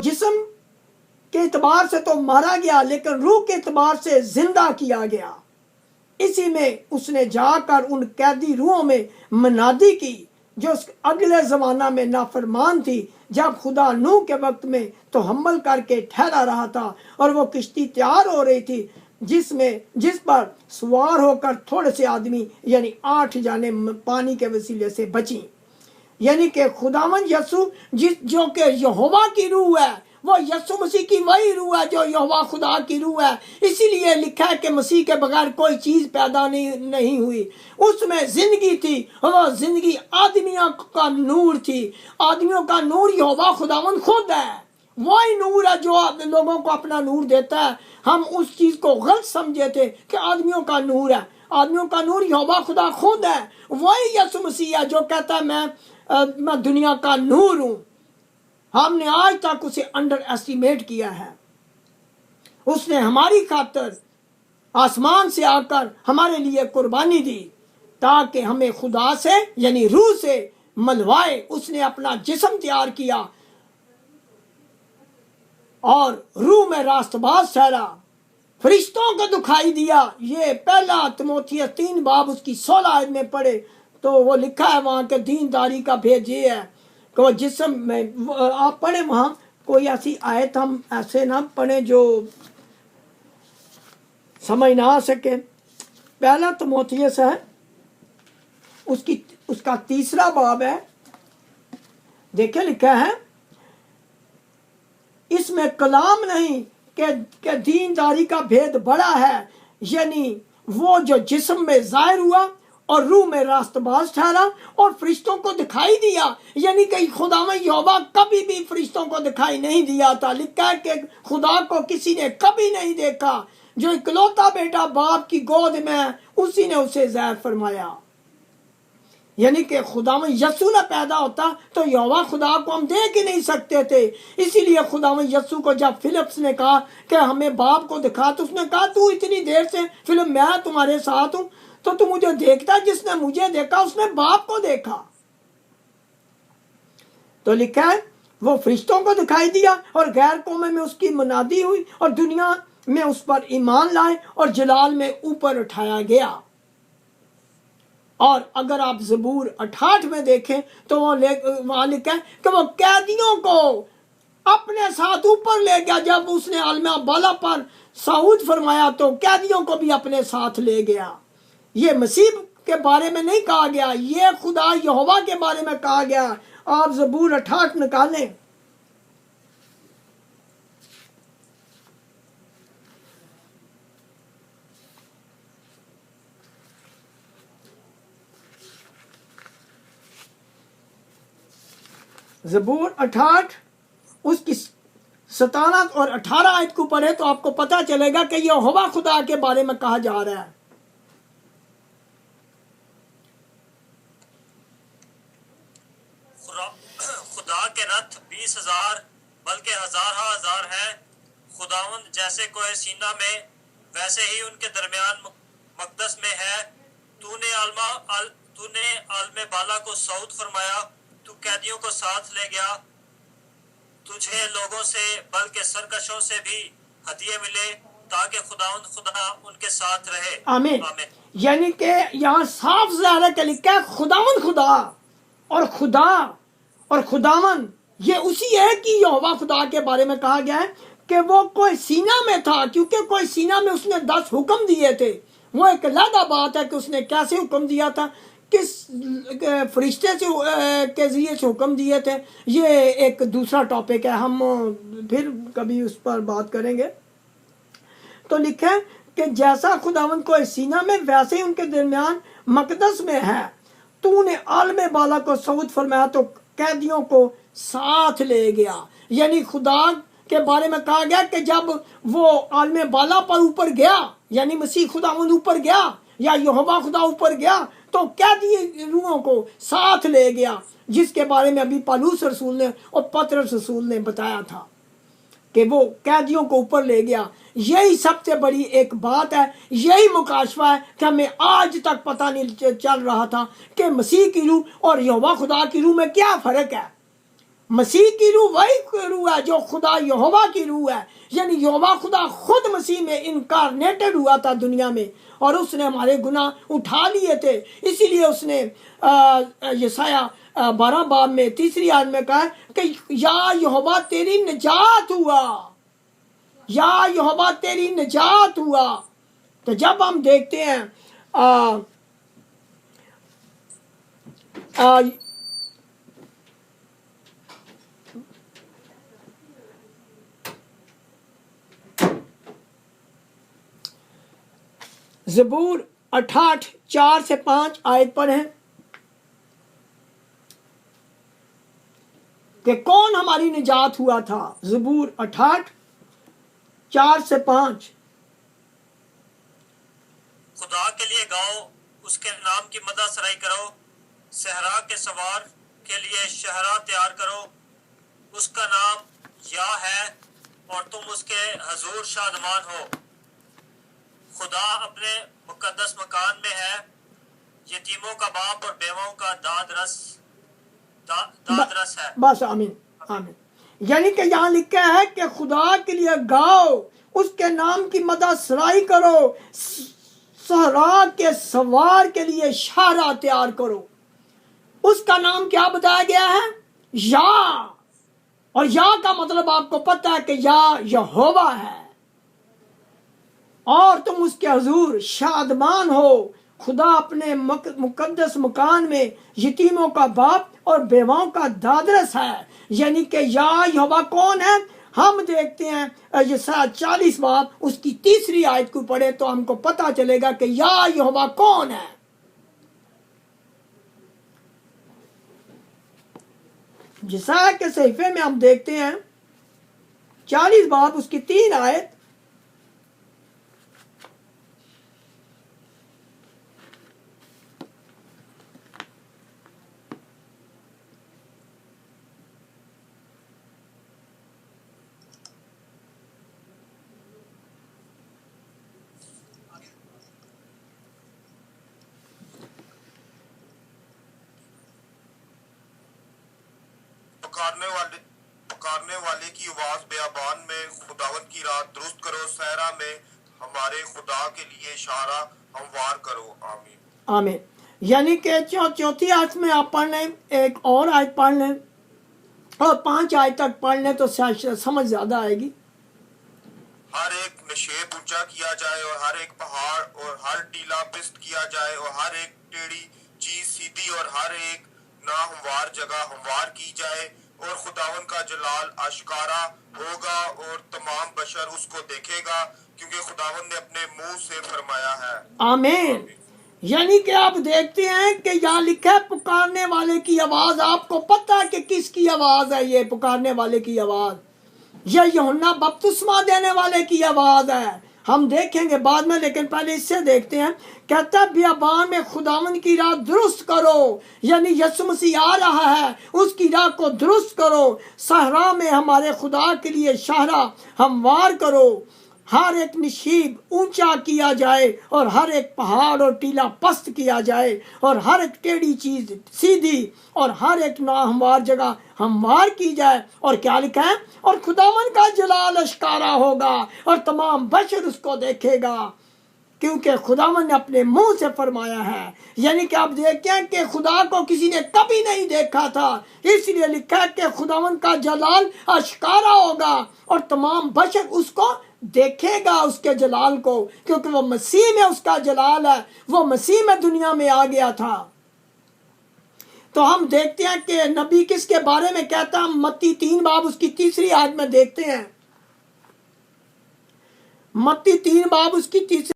जिस्म के एतबार से तो मारा गया, लेकिन रूह के एतबार से जिंदा किया गया। इसी में उसने जाकर उन कैदी रूहों में मनादी की जो अगले ज़माना में नाफरमान थी, जब खुदा नूह के वक्त में तो हमल करके ठहरा रहा था और वो किश्ती तैयार हो रही थी जिस पर सवार होकर थोड़े से आदमी यानी 8 जाने पानी के वसीले से बची। यानी कि खुदावन यसु जो कि यहोवा की रूह है, वो यसु मसीह की वही रूह है जो यहोवा खुदा की रूह है। इसीलिए लिखा है कि मसीह के बगैर कोई चीज पैदा नहीं हुई। उसमें जिंदगी थी, वो जिंदगी आदमियों का नूर थी। आदमियों का नूर यहोवा खुदावन खुद है। वही नूर है जो लोगों को अपना नूर देता है। हम उस चीज को गलत समझे थे कि आदमियों का नूर है। आदमियों का नूर यहोवा खुदा खुद है। वही यसु मसीह है जो कहता है मैं दुनिया का नूर हूं। हमने आज तक उसे अंडर एस्टिमेट किया है। उसने हमारी खातिर आसमान से आकर हमारे लिए कुर्बानी दी ताकि हमें खुदा से यानी रूह से मलवाए। उसने अपना जिस्म तैयार किया और रूह में रास्तबाज ठहरा, फरिश्तों को दिखाई दिया। ये पहला तिमोथियस 3 बाब उसकी 16 आयत में पढ़े तो वो लिखा है वहां के दीनदारी का भेद ये है कि वो जिस्म में आप पढ़े, वहां कोई ऐसी आयत हम ऐसे ना पढ़े जो समझ ना आ सके। पहला तिमोथियस है उसका 3 बाब है। देखिए लिखा है इसमें कलाम नहीं कि दीनदारी का भेद बड़ा है, यानी वो जो जिस्म में जाहिर हुआ और रूह में रास्तबाज ठहरा और फरिश्तों को दिखाई दिया। यानी कि खुदावंद यहोवा कभी भी फरिश्तों को दिखाई नहीं दिया था। लिखा है कि खुदा को किसी ने कभी नहीं देखा, जो इकलौता बेटा बाप की गोद में है उसी ने उसे ज़ाहिर फरमाया। यानी कि खुदावंद यसू न पैदा होता तो यहोवा खुदा को हम देख ही नहीं सकते थे। इसीलिए खुदावंद यसू को जब फिलिप्स ने कहा कि हमें बाप को दिखा, तो उसने कहा तू इतनी देर से फिलिप मैं तुम्हारे साथ हूं तो तू मुझे देखता, जिसने मुझे देखा उसने बाप को देखा। तो लिखा है वो फरिश्तों को दिखाई दिया और गैर कौमों में उसकी मुनादी हुई और दुनिया में उस पर ईमान लाए और जलाल में ऊपर उठाया गया। और अगर आप ज़बूर 68 में देखें तो वहां लिखा है कि वो कैदियों को अपने साथ ऊपर ले गया। जब उसने आलमा बाला पर साऊद फरमाया तो कैदियों को भी अपने साथ ले गया। ये मसीह के बारे में नहीं कहा गया, ये खुदा यहोवा के बारे में कहा गया। आप ज़बूर 68 निकालें। ज़बूर 68 उसकी 17 और 18 आयत को पढ़े तो आपको पता चलेगा कि यहोवा खुदा के बारे में कहा जा रहा है। खुदा के रथ 20,000 बल्कि हजार है। खुदावंद जैसे कोई सीना में वैसे ही उनके दरमियान मकदस में है। तूने आलमे बाला को सऊद फरमाया, तू कैदियों को साथ ले गया। तुझे लोगों से बल्कि सरकशों से भी हदिये मिले ताकि खुदावंद खुदा उनके साथ रहे। आमीन। यानी कि यहाँ साफ ज़ाहिर है लिखा है खुदावंद खुदा और खुदावन ये उसी है कि यहोवा खुदा के बारे में कहा गया है कि वो कोई सीना में था, क्योंकि कोई सीना में उसने 10 हुक्म दिए थे। वो एक अलग बात है कि उसने कैसे हुक्म दिया था, किस फरिश्ते से के जरिए से हुक्म दिए थे, ये एक दूसरा टॉपिक है, हम फिर कभी उस पर बात करेंगे। तो लिखा है कि जैसा खुदावन को सीना में वैसे ही उनके दरमियान मकदस में है। तूने आलमे बाला को सऊद फरमाया तो कैदियों को साथ ले गया। यानी खुदा के बारे में कहा गया कि जब वो आलमे बाला पर ऊपर गया, यानी मसीह खुदावंद ऊपर गया या यहोवा खुदा ऊपर गया, तो कैदी रूहों को साथ ले गया, जिसके बारे में अभी पौलुस रसूल ने और पतरस रसूल ने बताया था कि वो कैदियों को ऊपर ले गया। यही सबसे बड़ी एक बात है, यही मुकाशफा है कि हमें आज तक पता नहीं चल रहा था कि मसीह की रूह और यहोवा खुदा की रूह में क्या फ़र्क है। मसीह की रूह वही रूह है जो खुदा यहोवा की रूह है, यानी यहोवा खुदा खुद मसीह में इनकारनेटेड हुआ था दुनिया में, और उसने हमारे गुनाह उठा लिए थे। इसीलिए उसने यशाया 12 बाब में 3 आयत में कहा कि या यहोवा तेरी निजात हुआ, या यहोवा तेरी निजात हुआ। तो जब हम देखते हैं ज़बूर 68 4 से 5 आयत पर है कि कौन हमारी निजात हुआ था। ज़बूर 68 4 से 5। खुदा के लिए गाओ, उसके नाम की मदद सराई करो, सहरा के सवार के लिए शहरा तैयार करो। उसका नाम या है और तुम उसके हजूर शादमान हो। खुदा अपने मुकद्दस मकान में है, यतीमों का बाप और बेवाओं का दादरस है। बस आमीन आमीन। यानी कि यहाँ लिखा है कि खुदा के लिए गाओ, उसके नाम की मदद सराई करो, सहरा के सवार के लिए शाहरा तैयार करो। उसका नाम क्या बताया गया है? या। और या का मतलब आपको पता है कि या यहोवा है, और तुम उसके हुजूर शादमान हो। खुदा अपने मुकद्दस मकान में यतीमों का बाप और बेवाओं का दादरस है। यानी कि या यहोवा कौन है? हम देखते हैं यशाया 40 बाब उसकी 3 आयत को पढ़े तो हमको पता चलेगा कि या यहोवा कौन है। यशाया के सहीफे में हम देखते हैं 40 बाब उसकी 3 आयत। पुकारने वाले की आवाज बेयाबान में, खुदावन की राह दुरुस्त करो, सहरा में हमारे खुदा के लिए इशारा हमवार करो। आमीन आमीन। यानी कि चौथी आयत में आप पढ़ लें, एक और आयत पढ़ लें और 5 आयत तक पढ़ लें तो समझ ज्यादा आएगी। हर एक नशेब ऊंचा किया जाए और हर एक पहाड़ और हर टीला पिस्त किया जाए और हर एक टेढ़ी चीज सीधी और हर एक नाहमवार जगह हमवार की जाए, और खुदावन का जलाल आश्कारा होगा और तमाम बशर उसको देखेगा, क्योंकि खुदावन ने अपने मुंह से फरमाया है। आमीन। यानी कि आप देखते हैं कि यहाँ लिखा है पुकारने वाले की आवाज। आपको पता है कि किसकी आवाज है? ये पुकारने वाले की आवाज यह यूहन्ना बपतिस्मा देने वाले की आवाज है। हम देखेंगे बाद में, लेकिन पहले इससे देखते हैं। कहता बियाबान में खुदावंद की राह दुरुस्त करो, यानी यीशु मसीह आ रहा है, उसकी राह को दुरुस्त करो। सहरा में हमारे खुदा के लिए शाहरा हमवार करो। हर एक नशीब ऊंचा किया जाए और हर एक पहाड़ और टीला पस्त किया जाए और हर एक टेढ़ी चीज सीधी और हर एक नाहमवार जगह हमवार की जाए। और क्या लिखा है? और खुदावन का जलाल अश्कारा होगा और तमाम बशर उसको देखेगा, क्योंकि खुदावन ने अपने मुंह से फरमाया है। यानी कि आप देखते हैं कि खुदा को किसी ने कभी नहीं देखा था, इसलिए लिखा है कि खुदावन का जलाल अश्कारा होगा और तमाम बशर उसको देखेगा, उसके जलाल को, क्योंकि वो मसीह में उसका जलाल है, वो मसीह में दुनिया में आ गया था। तो हम देखते हैं कि नबी किसके बारे में कहता है। मत्ती 3 बाब उसकी 3 आयत में देखते हैं। मत्ती 3 बाब उसकी 3